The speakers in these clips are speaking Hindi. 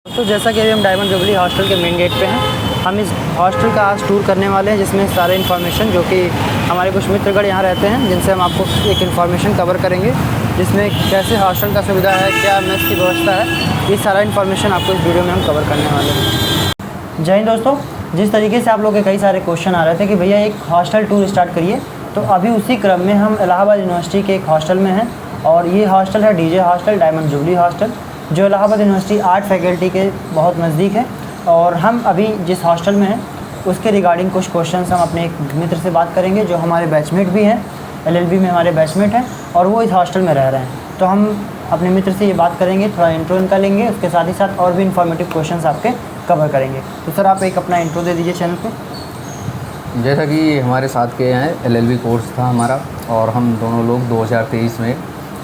तो जैसा कि अभी हम डायमंड जुबली हॉस्टल के मेन गेट पे हैं, हम इस हॉस्टल का आज टूर करने वाले हैं, जिसमें सारे इन्फॉर्मेशन जो कि हमारे कुछ मित्रगण यहाँ रहते हैं, जिनसे हम आपको एक इन्फॉर्मेशन कवर करेंगे, जिसमें कैसे हॉस्टल का सुविधा है, क्या मेस की व्यवस्था है, ये सारा इन्फॉर्मेशन आपको इस वीडियो में हम कवर करने वाले हैं। जय हिंद दोस्तों, जिस तरीके से आप लोगों के कई सारे क्वेश्चन आ रहे थे कि भैया एक हॉस्टल टूर स्टार्ट करिए, तो अभी उसी क्रम में हम इलाहाबाद यूनिवर्सिटी के एक हॉस्टल में हैं और ये हॉस्टल है DJ hostel, diamond jubilee hostel, जो इलाहाबाद यूनिवर्सिटी आर्ट फैकल्टी के बहुत नज़दीक है। और हम अभी जिस हॉस्टल में हैं उसके रिगार्डिंग कुछ क्वेश्चंस हम अपने एक मित्र से बात करेंगे, जो हमारे बैचमेट भी हैं, एलएलबी में हमारे बैचमेट हैं और वो इस हॉस्टल में रह रहे हैं। तो हम अपने मित्र से ये बात करेंगे, थोड़ा इंट्रो इनका लेंगे, उसके साथ ही साथ और भी इन्फॉर्मेटिव क्वेश्चंस आपके कवर करेंगे। तो सर आप एक अपना इंट्रो दे दीजिए चैनल पर। जैसा कि हमारे साथ के हैं, एलएलबी कोर्स था हमारा और हम दोनों लोग 2023 में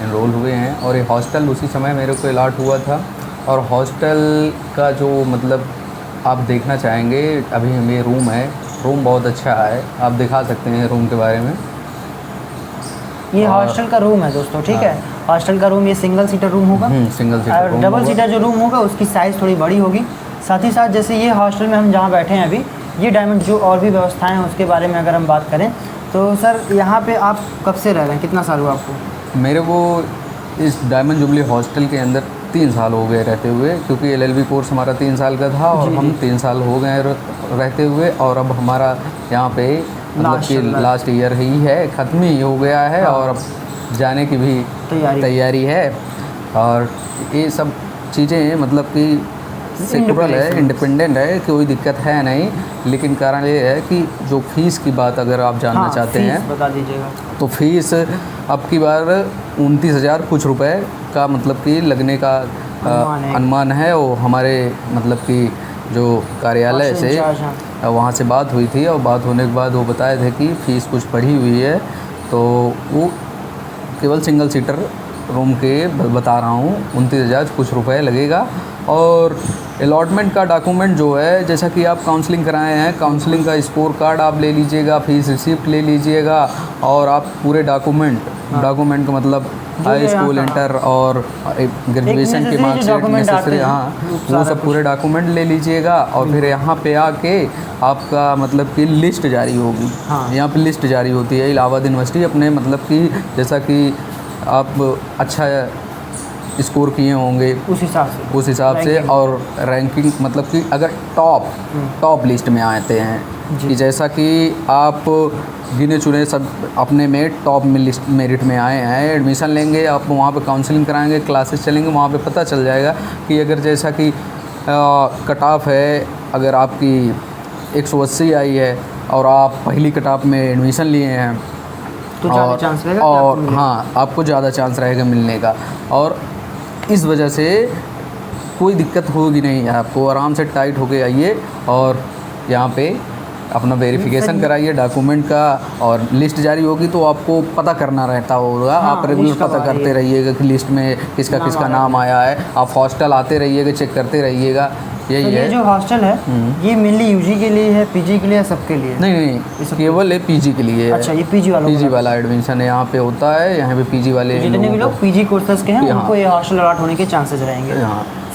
एनरोल हुए हैं और ये हॉस्टल उसी समय मेरे को अलॉट हुआ था। और हॉस्टल का जो मतलब आप देखना चाहेंगे, अभी हम ये रूम है, रूम बहुत अच्छा है, आप दिखा सकते हैं रूम के बारे में। ये हॉस्टल का रूम है दोस्तों, ठीक है। हॉस्टल का रूम ये सिंगल सीटर रूम होगा, सिंगल सीटर और डबल सीटर जो रूम होगा उसकी साइज़ थोड़ी बड़ी होगी। साथ ही साथ जैसे ये हॉस्टल में हम जहाँ बैठे हैं अभी, ये डायमंड जो और भी व्यवस्थाएं हैं उसके बारे में अगर हम बात करें तो सर यहाँ पे आप कब से रह रहे हैं, कितना साल हुआ आपको? मेरे को इस डायमंड जुबली हॉस्टल के अंदर 3 साल हो गए रहते हुए, क्योंकि एलएलबी कोर्स हमारा 3 साल का था और हम 3 साल हो गए रहते हुए, और अब हमारा यहाँ पे मतलब कि लास्ट ईयर ही है, ख़त्म ही हो गया है। और अब जाने की भी तैयारी है। और ये सब चीज़ें मतलब कि सिक्योरल है, इंडिपेंडेंट है, कोई दिक्कत है नहीं। लेकिन कारण ये है कि जो फ़ीस की बात अगर आप जानना चाहते हैं बता दीजिएगा। तो फ़ीस अब की बार 29,000 कुछ रुपए का मतलब कि लगने का अनुमान है। वो हमारे मतलब कि जो कार्यालय से वहाँ से बात हुई थी और बात होने के बाद वो बताए थे कि फ़ीस कुछ बढ़ी हुई है, तो वो केवल सिंगल सीटर रूम के बता रहा हूँ 29,000 कुछ रुपए लगेगा। और अलॉटमेंट का डॉक्यूमेंट जो है, जैसा कि आप काउंसलिंग कराए हैं, काउंसलिंग का स्कोर कार्ड आप ले लीजिएगा, फीस रिसिप्ट ले लीजिएगा, और आप पूरे डॉक्यूमेंट का मतलब हाई स्कूल, इंटर और ग्रेजुएशन के मार्कशीट नेसेसरी, हाँ वो सब पूरे डॉक्यूमेंट ले लीजिएगा। और फिर यहाँ पे आके आपका मतलब कि लिस्ट जारी होगी। यहाँ पे लिस्ट जारी होती है इलाहाबाद यूनिवर्सिटी अपने मतलब कि जैसा कि आप अच्छा स्कोर किए होंगे उस हिसाब से और रैंकिंग मतलब कि अगर टॉप लिस्ट में आते हैं कि जैसा कि आप गिने चुने सब अपने में टॉप में लिस्ट मेरिट में आए हैं, एडमिशन लेंगे, आप वहाँ पे काउंसलिंग कराएंगे, क्लासेस चलेंगे, वहाँ पे पता चल जाएगा कि अगर जैसा कि कट ऑफ है, अगर आपकी 180 आई है और आप पहली कट ऑफ में एडमिशन लिए हैं तो ज़्यादा चांस रहेगा, और हाँ आपको ज़्यादा चांस रहेगा मिलने का। और इस वजह से कोई दिक्कत होगी नहीं, आपको आराम से टाइट होके आइए और यहाँ पे अपना वेरिफिकेशन कराइए डॉक्यूमेंट का, और लिस्ट जारी होगी तो आपको पता करना रहता होगा। आप रेगुलर पता करते रहिएगा कि लिस्ट में किसका नाम आया है, आप हॉस्टल आते रहिएगा, चेक करते रहिएगा। यही है। ये जो हॉस्टल है ये मेनली यूजी के लिए है, पीजी के लिए है, सबके लिए? नहीं, केवल पीजी के लिए है। अच्छा, ये पीजी वाला एडमिशन यहाँ पे होता है। यहाँ पे पीजी वाले जितने भी लोग पीजी कोर्सेज के हैं उनको ये हॉस्टल अलॉट होने के चांसेस रहेंगे।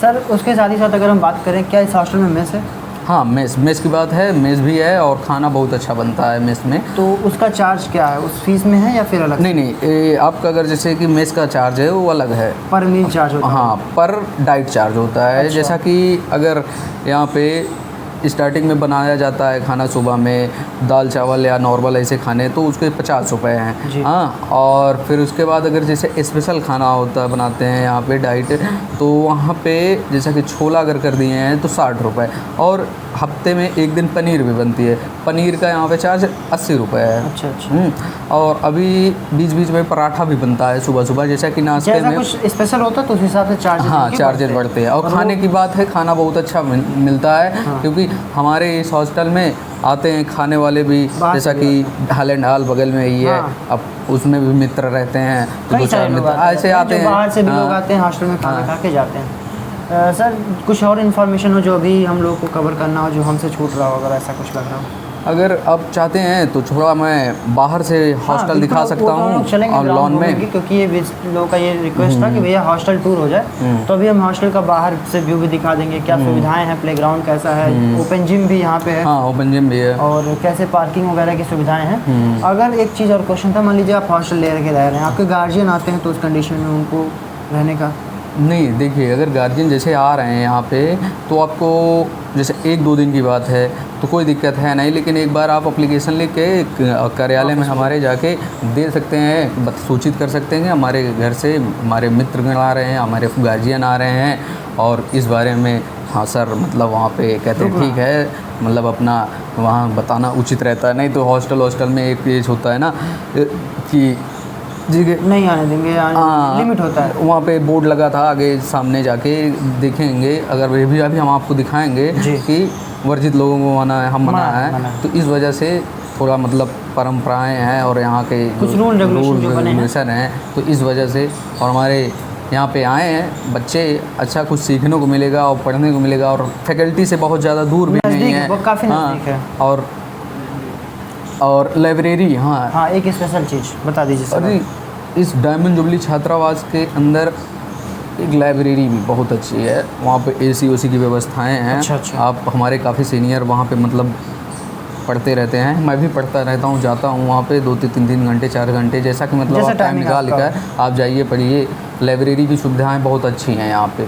सर उसके साथ ही साथ अगर हम बात करें, क्या इस हॉस्टल में मेस है? हाँ, मेस की बात है, मेस भी है और खाना बहुत अच्छा बनता है मेस में। तो उसका चार्ज क्या है, उस फीस में है या फिर अलग? नहीं, आपका अगर जैसे कि मेस का चार्ज है वो अलग है, पर मील चार्ज होता है। हाँ, पर डाइट चार्ज होता है। अच्छा। जैसा कि अगर यहाँ पे स्टार्टिंग में बनाया जाता है खाना, सुबह में दाल चावल या नॉर्मल ऐसे खाने, तो उसके 50 रुपये हैं। हाँ, और फिर उसके बाद अगर जैसे स्पेशल खाना होता बनाते हैं यहाँ पे डाइट, तो वहाँ पे जैसा कि छोला अगर कर दिए हैं तो 60 रुपये। और हफ्ते में एक दिन पनीर भी बनती है, पनीर का यहाँ पे चार्ज 80 रुपये है। अच्छा। और अभी बीच में पराठा भी बनता है सुबह, जैसा कि नाश्ते में कुछ स्पेशल होता है तो उस हिसाब से चार्जेस बढ़ते हैं। और खाने की बात है, खाना बहुत अच्छा मिलता है। क्योंकि हमारे इस हॉस्टल में आते हैं खाने वाले भी, जैसा कि हॉल एंड हॉल बगल में ही है, अब उसमें भी मित्र रहते हैं, तो 2-4 मित्र ऐसे आते हैं, बाहर से भी लोग आते हैं हॉस्टल में खाना खा के जाते हैं। सर कुछ और इन्फॉर्मेशन हो जो अभी हम लोग को कवर करना हो, जो हमसे छूट रहा हो, अगर ऐसा कुछ लग रहा हो? अगर आप चाहते हैं तो थोड़ा मैं बाहर से हॉस्टल दिखा सकता हूँ और लॉन में, क्योंकि ये लोगों का ये रिक्वेस्ट था कि भैया हॉस्टल टूर हो जाए। तो अभी हम हॉस्टल का बाहर से व्यू भी दिखा देंगे, क्या सुविधाएं हैं, प्लेग्राउंड कैसा है, ओपन जिम भी यहाँ पे है। हाँ, ओपन जिम भी है, और कैसे पार्किंग वगैरह की सुविधाएं हैं। अगर एक चीज़ और क्वेश्चन था, मान लीजिए आप हॉस्टल ले के रह रहे हैं, आपके गार्जियन आते हैं तो उस कंडीशन में उनको रहने का नहीं, देखिए अगर गार्जियन जैसे आ रहे हैं यहाँ पे तो आपको जैसे 1-2 दिन की बात है तो कोई दिक्कत है नहीं, लेकिन एक बार आप एप्लीकेशन लिख के कार्यालय में हमारे जाके दे सकते हैं, सूचित कर सकते हैं कि हमारे घर से हमारे मित्रगण आ रहे हैं, हमारे गार्जियन आ रहे हैं और इस बारे में हाँ सर मतलब वहाँ पे कहते हैं ठीक है, मतलब अपना वहाँ बताना उचित रहता है। नहीं तो हॉस्टल में एक पेज होता है ना कि जी नहीं आने देंगे, लिमिट होता है, वहाँ पे बोर्ड लगा था आगे सामने जाके देखेंगे, अगर वे भी अभी हम आपको दिखाएंगे कि वर्जित लोगों को मना है। तो इस वजह से थोड़ा मतलब परंपराएं हैं और यहाँ के कुछ रूल रेगुलेशन हैं, तो इस वजह से और हमारे यहाँ पे आए हैं बच्चे, अच्छा कुछ सीखने को मिलेगा और पढ़ने को मिलेगा और फैकल्टी से बहुत ज़्यादा दूर भी नहीं है, काफ़ी नज़दीक है। और लाइब्रेरी, हाँ एक स्पेशल चीज़ बता दीजिए सर। अरे इस डायमंड जुबली छात्रावास के अंदर एक लाइब्रेरी भी बहुत अच्छी है, वहाँ पे AC की व्यवस्थाएं हैं। अच्छा। आप हमारे काफ़ी सीनियर वहाँ पे मतलब पढ़ते रहते हैं, मैं भी पढ़ता रहता हूँ, जाता हूँ वहाँ पे 2-3 घंटे 4 घंटे जैसा कि मतलब आप टाइम निकाल कर आप जाइए पढ़िए। लाइब्रेरी की सुविधाएँ बहुत अच्छी हैं यहाँ पे।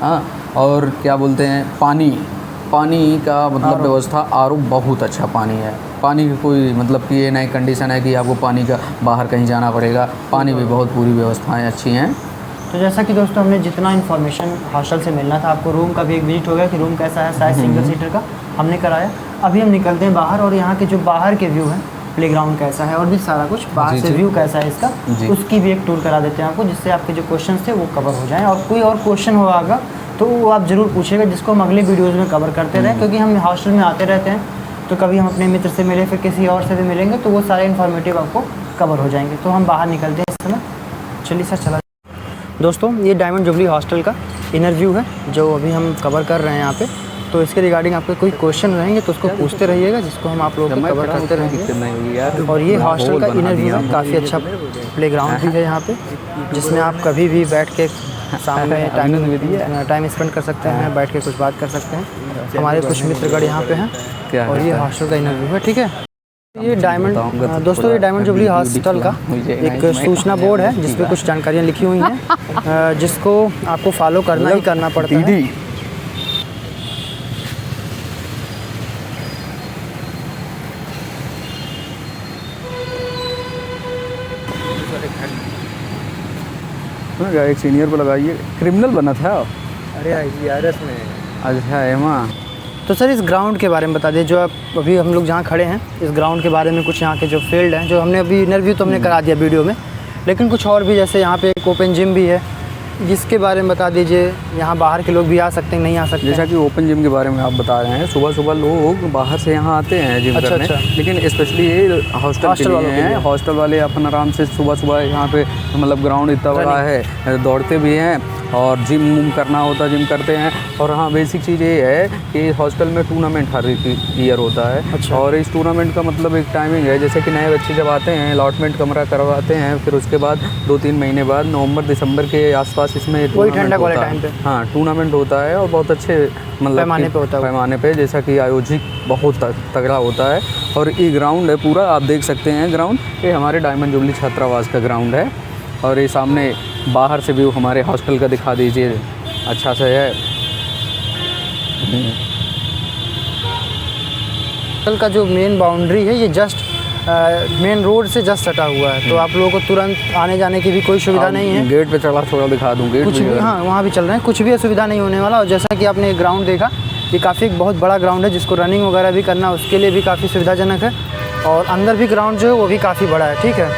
हाँ, और क्या बोलते हैं, पानी का मतलब व्यवस्था RO बहुत अच्छा पानी है, पानी की कोई मतलब कि ये नई कंडीशन है कि आपको पानी का बाहर कहीं जाना पड़ेगा, पानी भी बहुत पूरी व्यवस्थाएं अच्छी हैं। तो जैसा कि दोस्तों हमने जितना इन्फॉर्मेशन हॉस्टल से मिलना था, आपको रूम का भी एक विजिट हो गया कि रूम कैसा है, साइज सिंगल सीटर का हमने कराया। अभी हम निकलते हैं बाहर और यहाँ के जो बाहर के व्यू हैं, प्लेग्राउंड कैसा है और भी सारा कुछ बाहर से व्यू कैसा है इसका, उसकी भी एक टूर करा देते हैं आपको, जिससे आपके जो क्वेश्चन थे वो कवर हो जाएँ। और कोई और क्वेश्चन होगा तो वो आप ज़रूर पूछिएगा, जिसको हम अगले वीडियोज़ में कवर करते रहें, क्योंकि हम हॉस्टल में आते रहते हैं तो कभी हम अपने मित्र से मिले, फिर किसी और से भी मिलेंगे, तो वो सारे इन्फॉर्मेटिव आपको कवर हो जाएंगे। तो हम बाहर निकलते हैं इस समय, चलिए सर चला। दोस्तों ये डायमंड जुबली हॉस्टल का इनर व्यू है जो अभी हम कवर कर रहे हैं यहाँ पे। तो इसके रिगार्डिंग आपके कोई क्वेश्चन रहेंगे तो उसको पूछते रहिएगा, जिसको हम आप लोगों को कवर करते रहेंगे। और ये हॉस्टल का इनर व्यू है, काफ़ी अच्छा प्लेग्राउंड भी है यहाँ पे, जिसमें आप कभी भी बैठ के सामने टाइम स्पेंड कर सकते हैं, बैठ के कुछ बात कर सकते हैं। हमारे कुछ मित्रगण यहाँ पे हैं और ये हॉस्टल का इनर व्यू है, ठीक है। ये डायमंड दोस्तों, ये डायमंड जुबली हॉस्टल का एक सूचना बोर्ड है जिसपे कुछ जानकारियाँ लिखी हुई हैं, जिसको आपको फॉलो करना ही करना पड़ता है। एक सीनियर को लगाइए, क्रिमिनल बना था। अरे IGRS में। अच्छा एमा। तो सर इस ग्राउंड के बारे में बता दिए, जो आप अभी हम लोग जहाँ खड़े हैं, इस ग्राउंड के बारे में कुछ यहाँ के जो फील्ड हैं, जो हमने अभी इंटरव्यू तो हमने करा दिया वीडियो में, लेकिन कुछ और भी, जैसे यहाँ पे एक ओपन जिम भी है, जिसके बारे में बता दीजिए। यहाँ बाहर के लोग भी आ सकते हैं, नहीं आ सकते? जैसा कि ओपन जिम के बारे में आप बता रहे हैं, सुबह लोग बाहर से यहाँ आते हैं जिम करने। लेकिन स्पेशली ये हॉस्टल के लिए हैं, हॉस्टल वाले अपन आराम से सुबह यहाँ पे मतलब ग्राउंड इतना बड़ा है, दौड़ते भी हैं और जिम करना होता है, जिम करते हैं। और हाँ, बेसिक चीज़ ये है कि हॉस्टल में टूर्नामेंट हर ईयर होता है। और इस टूर्नामेंट का मतलब एक टाइमिंग है, जैसे कि नए बच्चे जब आते हैं अलॉटमेंट कमरा करवाते हैं, फिर उसके बाद 2-3 महीने बाद नवंबर-दिसंबर के आसपास इसमें ठंडा वाले टाइम पे हाँ टूर्नामेंट होता है और बहुत अच्छे मतलब पैमाने पे जैसा कि आयोजित बहुत तगड़ा होता है। और ये ग्राउंड है पूरा, आप देख सकते हैं ग्राउंड, ये हमारे डायमंड जुबली छात्रावास का ग्राउंड है। और ये सामने बाहर से व्यू हमारे हॉस्टल का दिखा दीजिए, अच्छा सा है। हॉस्टल का जो मेन बाउंड्री है ये जस्ट मेन रोड से जस्ट सटा हुआ है, तो आप लोगों को तुरंत आने जाने की भी कोई सुविधा नहीं है। गेट पे चढ़ा थोड़ा दिखा दूँ, गेट कुछ भी, हाँ वहाँ भी चल रहे हैं, कुछ भी असुविधा नहीं होने वाला। और जैसा कि आपने ग्राउंड देखा, ये काफ़ी बहुत बड़ा ग्राउंड है, जिसको रनिंग वगैरह भी करना उसके लिए भी काफ़ी सुविधाजनक है। और अंदर भी ग्राउंड जो है वो भी काफ़ी बड़ा है, ठीक है।